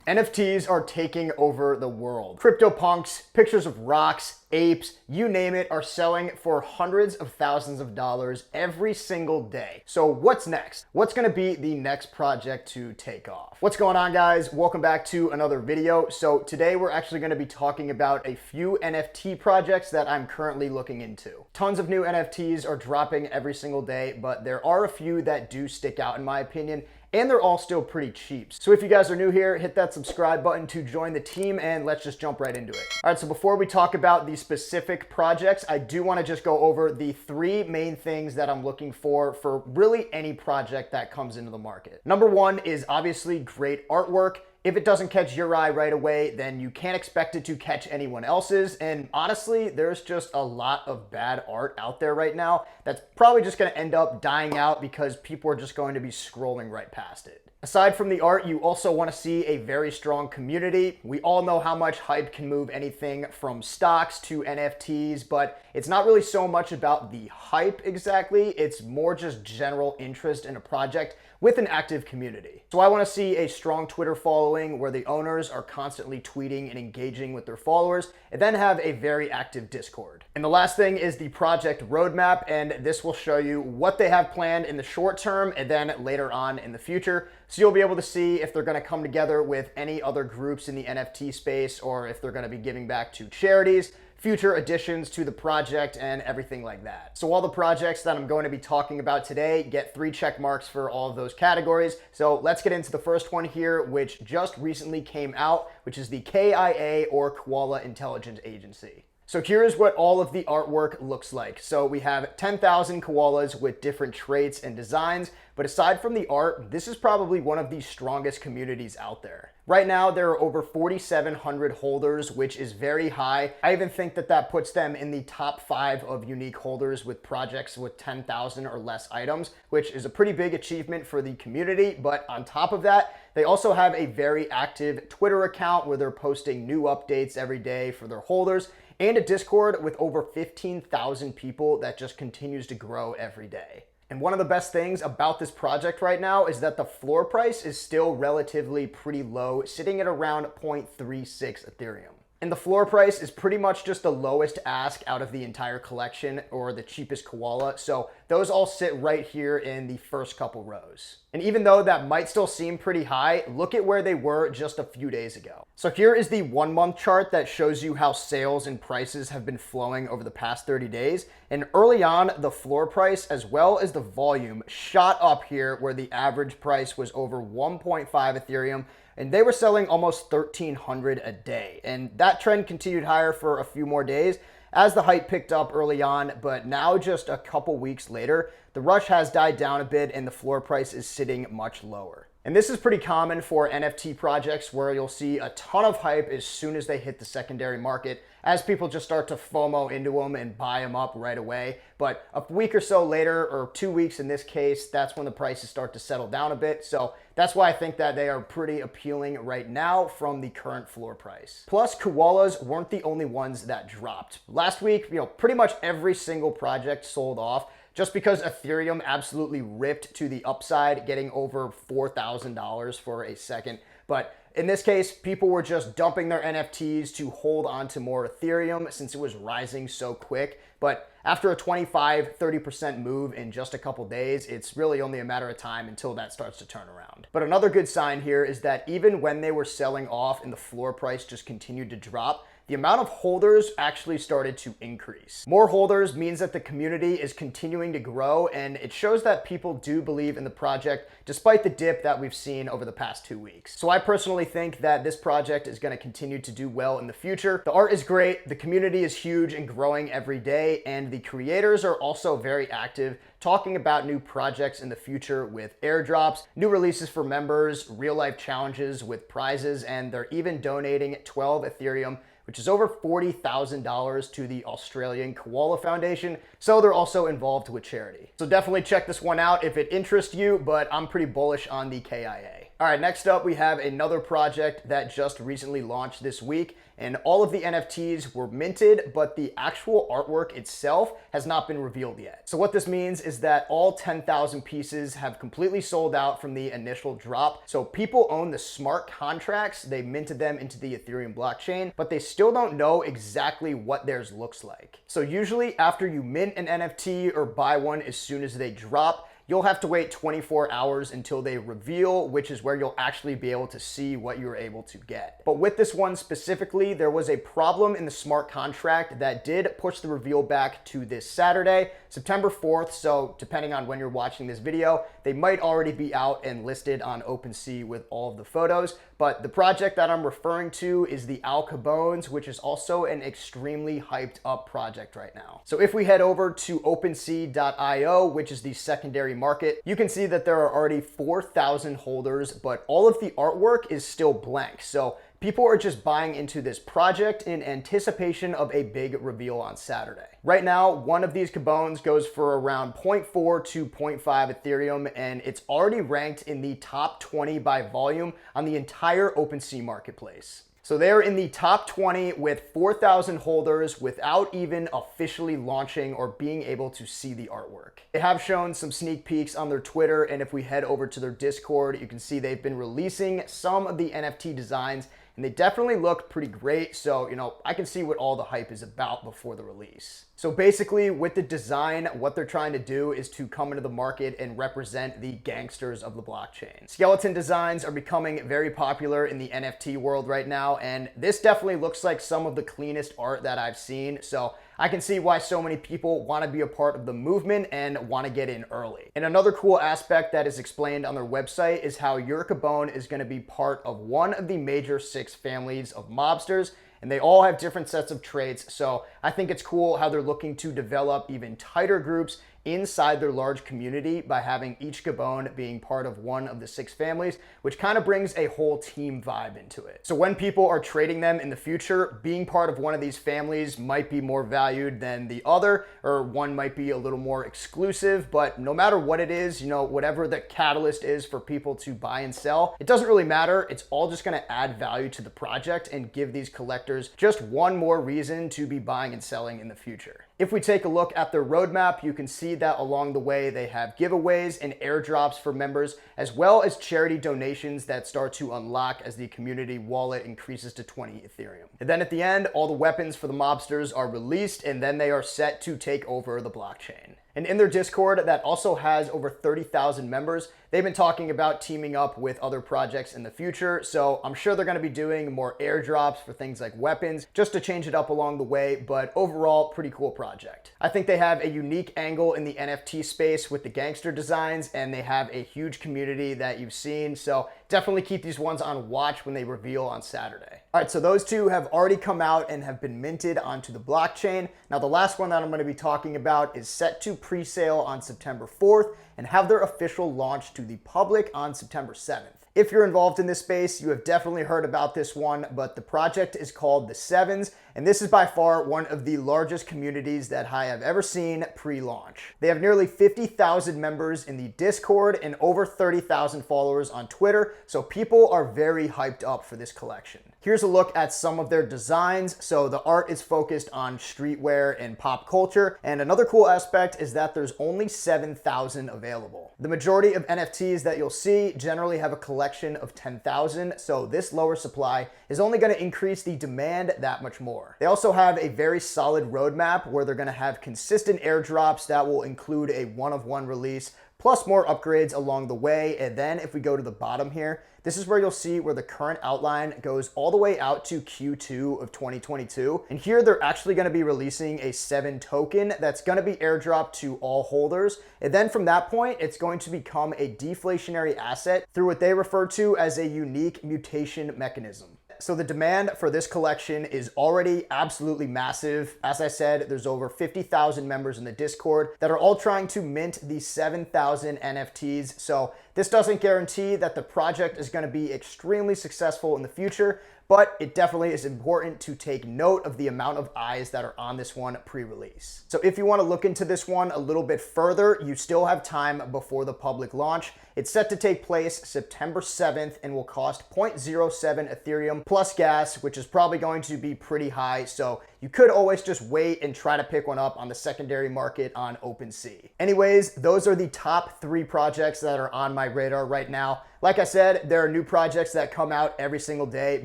NFTs are taking over the world. CryptoPunks, pictures of rocks, apes, you name it, are selling for hundreds of thousands of dollars every single day. So what's next? What's gonna be the next project to take off? What's going on, guys? Welcome back to another video. So today we're actually gonna be talking about a few NFT projects that I'm currently looking into. Tons of new NFTs are dropping every single day, but there are a few that do stick out in my opinion, and they're all still pretty cheap. So if you guys are new here, hit that subscribe button to join the team, and let's just jump right into it. All right, so before we talk about the specific projects, I do want to just go over the three main things that I'm looking for really any project that comes into the market. Number one is obviously great artwork. If it doesn't catch your eye right away, then you can't expect it to catch anyone else's. And honestly, there's just a lot of bad art out there right now that's probably just going to end up dying out because people are just going to be scrolling right past it. Aside from the art, you also want to see a very strong community. We all know how much hype can move anything from stocks to NFTs, but it's not really so much about the hype exactly. It's more just general interest in a project with an active community. So I want to see a strong Twitter following where the owners are constantly tweeting and engaging with their followers, and then have a very active Discord. And the last thing is the project roadmap, and this will show you what they have planned in the short term and then later on in the future. So you'll be able to see if they're going to come together with any other groups in the NFT space, or if they're going to be giving back to charities, future additions to the project, and everything like that. So all the projects that I'm going to be talking about today get 3 check marks for all of those categories. So let's get into the first one here, which just recently came out, which is the KIA, or Koala Intelligence Agency. So here's what all of the artwork looks like. So we have 10,000 koalas with different traits and designs, but aside from the art, this is probably one of the strongest communities out there. Right now, there are over 4,700 holders, which is very high. I even think that that puts them in the top 5 of unique holders with projects with 10,000 or less items, which is a pretty big achievement for the community. But on top of that, they also have a very active Twitter account where they're posting new updates every day for their holders, and a Discord with over 15,000 people that just continues to grow every day. And one of the best things about this project right now is that the floor price is still relatively pretty low, sitting at around 0.36 Ethereum. And the floor price is pretty much just the lowest ask out of the entire collection, or the cheapest koala. So those all sit right here in the first couple rows. And even though that might still seem pretty high, look at where they were just a few days ago. So here is the 1-month chart that shows you how sales and prices have been flowing over the past 30 days. And early on, the floor price as well as the volume shot up here, where the average price was over 1.5 Ethereum, and they were selling almost 1,300 a day. And that trend continued higher for a few more days as the hype picked up early on, but now just a couple weeks later, the rush has died down a bit and the floor price is sitting much lower. And this is pretty common for NFT projects, where you'll see a ton of hype as soon as they hit the secondary market, as people just start to FOMO into them and buy them up right away. But a week or so later, or 2 weeks in this case, that's when the prices start to settle down a bit. So that's why I think that they are pretty appealing right now from the current floor price. Plus, koalas weren't the only ones that dropped. Last week, pretty much every single project sold off, just because Ethereum absolutely ripped to the upside, getting over $4,000 for a second. But in this case, people were just dumping their NFTs to hold on to more Ethereum since it was rising so quick. But after a 25-30% move in just a couple days, it's really only a matter of time until that starts to turn around. But another good sign here is that even when they were selling off and the floor price just continued to drop, the amount of holders actually started to increase. More holders means that the community is continuing to grow, and it shows that people do believe in the project despite the dip that we've seen over the past 2 weeks. So I personally think that this project is going to continue to do well in the future. The art is great, the community is huge and growing every day, and the creators are also very active, talking about new projects in the future with airdrops, new releases for members, real-life challenges with prizes, and they're even donating 12 Ethereum, which is over $40,000, to the Australian Koala Foundation. So they're also involved with charity. So definitely check this one out if it interests you, but I'm pretty bullish on the KIA. All right, next up we have another project that just recently launched this week, and all of the NFTs were minted, but the actual artwork itself has not been revealed yet. So what this means is that all 10,000 pieces have completely sold out from the initial drop. So people own the smart contracts, they minted them into the Ethereum blockchain, but they still don't know exactly what theirs looks like. So usually after you mint an NFT or buy one as soon as they drop, you'll have to wait 24 hours until they reveal, which is where you'll actually be able to see what you were able to get. But with this one specifically, there was a problem in the smart contract that did push the reveal back to this Saturday, September 4th. So depending on when you're watching this video, they might already be out and listed on OpenSea with all of the photos. But the project that I'm referring to is the Cabones, which is also an extremely hyped up project right now. So if we head over to OpenSea.io, which is the secondary market, you can see that there are already 4,000 holders, but all of the artwork is still blank. So people are just buying into this project in anticipation of a big reveal on Saturday. Right now, one of these Cabones goes for around 0.4 to 0.5 Ethereum, and it's already ranked in the top 20 by volume on the entire OpenSea marketplace. So they're in the top 20 with 4,000 holders without even officially launching or being able to see the artwork. They have shown some sneak peeks on their Twitter, and if we head over to their Discord, you can see they've been releasing some of the NFT designs, and they definitely look pretty great. So, I can see what all the hype is about before the release. So basically with the design, what they're trying to do is to come into the market and represent the gangsters of the blockchain. Skeleton designs are becoming very popular in the NFT world right now, and this definitely looks like some of the cleanest art that I've seen. So I can see why so many people want to be a part of the movement and want to get in early. And another cool aspect that is explained on their website is how your Cabone is going to be part of one of the major 6 families of mobsters, and they all have different sets of traits. So I think it's cool how they're looking to develop even tighter groups inside their large community by having each Cabone being part of one of the 6 families, which kind of brings a whole team vibe into it. So when people are trading them in the future, being part of one of these families might be more valued than the other, or one might be a little more exclusive. But no matter what it is, whatever the catalyst is for people to buy and sell, it doesn't really matter. It's all just going to add value to the project and give these collectors just one more reason to be buying and selling in the future. If we take a look at their roadmap, you can see that along the way they have giveaways and airdrops for members, as well as charity donations that start to unlock as the community wallet increases to 20 Ethereum. And then at the end, all the weapons for the mobsters are released, and then they are set to take over the blockchain. And in their Discord that also has over 30,000 members, they've been talking about teaming up with other projects in the future. So I'm sure they're going to be doing more airdrops for things like weapons just to change it up along the way. But overall, pretty cool project. I think they have a unique angle in the NFT space with the gangster designs, and they have a huge community that you've seen. So definitely keep these ones on watch when they reveal on Saturday. All right, so those two have already come out and have been minted onto the blockchain. Now the last one that I'm going to be talking about is set to pre-sale on September 4th and have their official launch to the public on September 7th. If you're involved in this space, you have definitely heard about this one, but the project is called The Sevens, and this is by far one of the largest communities that I have ever seen pre-launch. They have nearly 50,000 members in the Discord and over 30,000 followers on Twitter, so people are very hyped up for this collection. Here's a look at some of their designs. So the art is focused on streetwear and pop culture, and another cool aspect is that there's only 7,000 available. The majority of NFTs that you'll see generally have a collection of 10,000, so this lower supply is only going to increase the demand that much more. They also have a very solid roadmap where they're going to have consistent airdrops that will include a one-of-one release, plus more upgrades along the way. And then if we go to the bottom here, this is where you'll see where the current outline goes all the way out to Q2 of 2022. And here they're actually going to be releasing a 7 token that's going to be airdropped to all holders. And then from that point, it's going to become a deflationary asset through what they refer to as a unique mutation mechanism. So the demand for this collection is already absolutely massive. As I said, there's over 50,000 members in the Discord that are all trying to mint these 7,000 NFTs. So This doesn't guarantee that the project is going to be extremely successful in the future, but it definitely is important to take note of the amount of eyes that are on this one pre-release. So if you want to look into this one a little bit further, you still have time before the public launch. It's set to take place September 7th and will cost 0.07 Ethereum plus gas, which is probably going to be pretty high. So you could always just wait and try to pick one up on the secondary market on OpenSea. Anyways, those are the top 3 projects that are on my radar right now. Like I said, there are new projects that come out every single day,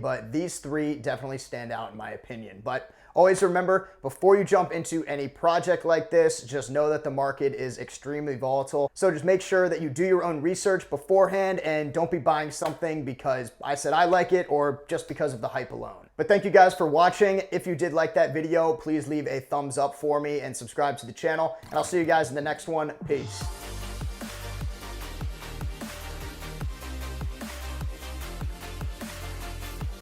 but these 3 definitely stand out in my opinion. But always remember, before you jump into any project like this, just know that the market is extremely volatile. So just make sure that you do your own research beforehand and don't be buying something because I said I like it or just because of the hype alone. But thank you guys for watching. If you did like that video, please leave a thumbs up for me and subscribe to the channel. And I'll see you guys in the next one. Peace.